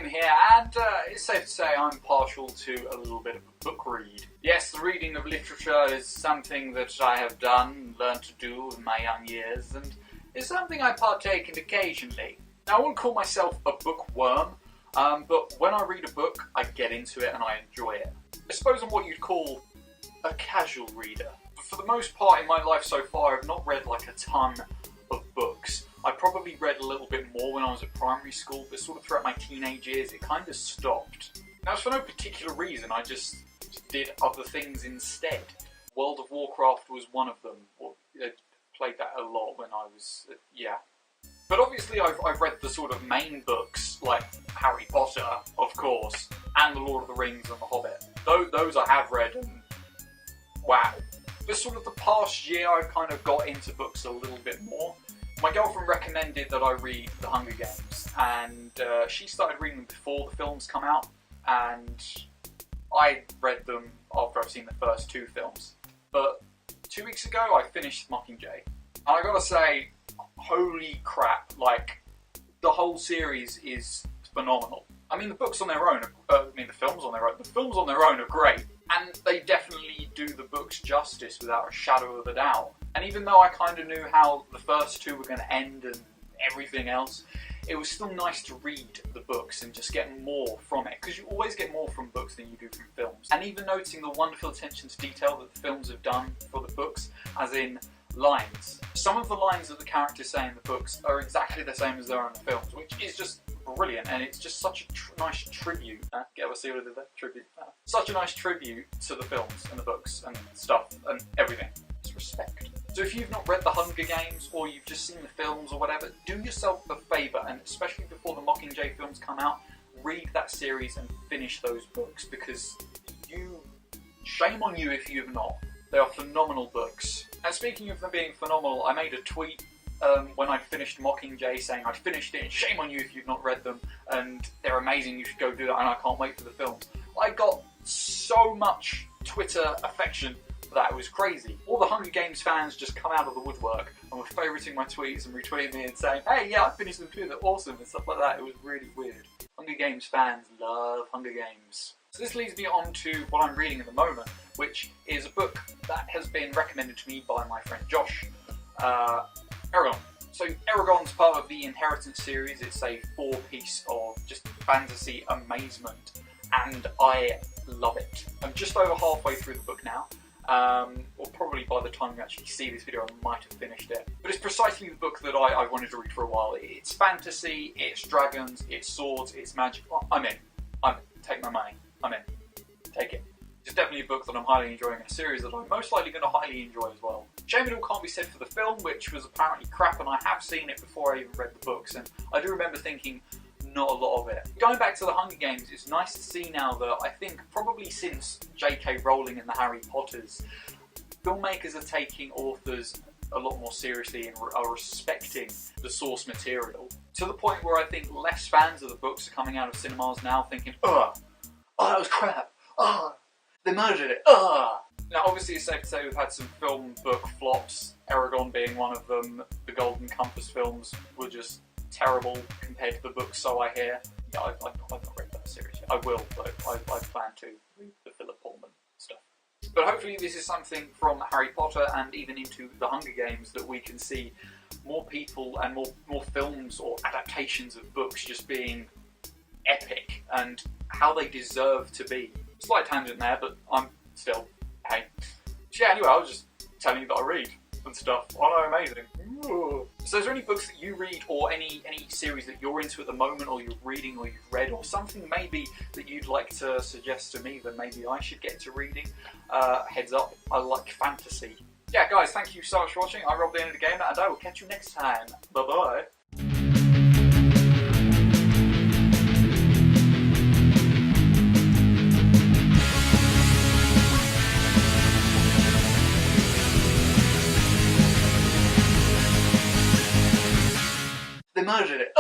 Liam here, and it's safe to say I'm partial to a little bit of a book read. Yes, the reading of literature is something that I have done, learned to do in my young years, and is something I partake in occasionally. Now, I wouldn't call myself a bookworm, but when I read a book, I get into it and I enjoy it. I suppose I'm what you'd call a casual reader. But for the most part in my life so far, I've not read like a ton of books. I probably read a little bit more when I was at primary school, but sort of throughout my teenage years, it kind of stopped. Now, it's for no particular reason, I just did other things instead. World of Warcraft was one of them. I played that a lot when I was, But obviously I've read the sort of main books, like Harry Potter, of course, and The Lord of the Rings and The Hobbit. Those I have read, and wow. But sort of the past year, I've kind of got into books a little bit more. My girlfriend recommended that I read The Hunger Games, and she started reading them before the films come out, and I read them after I've seen the first two films. But 2 weeks ago, I finished Mockingjay, and I gotta say, holy crap, like, the whole series is phenomenal. I mean, the books on their own, the films on their own are great, and they definitely do the books justice without a shadow of a doubt. And even though I kind of knew how the first two were going to end and everything else, it was still nice to read the books and just get more from it, because you always get more from books than you do from films. And even noticing the wonderful attention to detail that the films have done for the books, as in lines. Some of the lines that the characters say in the books are exactly the same as they are in the films, which is just brilliant, and it's just such a nice tribute. Get what I see what I did there? Tribute. Such a nice tribute to the films and the books and stuff and everything. It's respect. So if you've not read The Hunger Games, or you've just seen the films or whatever, do yourself a favour, and especially before the Mockingjay films come out, read that series and finish those books, because shame on you if you have not. They are phenomenal books. And speaking of them being phenomenal, I made a tweet when I finished Mockingjay saying I'd finished it, and shame on you if you've not read them, and they're amazing, you should go do that, and I can't wait for the films. I got so much Twitter affection for that, it was crazy. All the Hunger Games fans just come out of the woodwork and were favouriting my tweets and retweeting me and saying, hey, yeah, I finished them too, they're awesome, and stuff like that. It was really weird. Hunger Games fans love Hunger Games. So this leads me on to what I'm reading at the moment, which is a book that has been recommended to me by my friend Josh, Eragon. So Eragon's part of the Inheritance series. It's a 4-piece of just fantasy amazement, and I love it. I'm just over halfway through the book now, or probably by the time you actually see this video I might have finished it. But it's precisely the book that I wanted to read for a while. It's fantasy, it's dragons, it's swords, it's magic. I'm in. Take my money. I'm in. Take it. It's definitely a book that I'm highly enjoying, and a series that I'm most likely going to highly enjoy as well. Shame it all can't be said for the film, which was apparently crap, and I have seen it before I even read the books, and I do remember thinking not a lot of it. Going back to the Hunger Games, it's nice to see now that I think probably since J.K. Rowling and the Harry Potters, filmmakers are taking authors a lot more seriously and are respecting the source material, to the point where I think less fans of the books are coming out of cinemas now thinking, oh, that was crap, they murdered it, Now obviously it's safe to say we've had some film book flops, Eragon being one of them. The Golden Compass films were just terrible compared to the books, so I hear. Yeah, I've not read that series yet. I will, but I plan to read the Philip Pullman stuff. But hopefully this is something from Harry Potter and even into the Hunger Games that we can see more people and more films or adaptations of books just being epic and how they deserve to be. Slight tangent there, but I'm still, hey. So yeah, anyway, I was just telling you that I read and stuff. Oh no, amazing. Ooh. So is there any books that you read, or any series that you're into at the moment, or you're reading, or you've read, or something maybe that you'd like to suggest to me that maybe I should get to reading? Heads up, I like fantasy. Yeah guys, thank you so much for watching. I'm Rob the End of the Gamer, and I will catch you next time. Bye bye. They murdered it.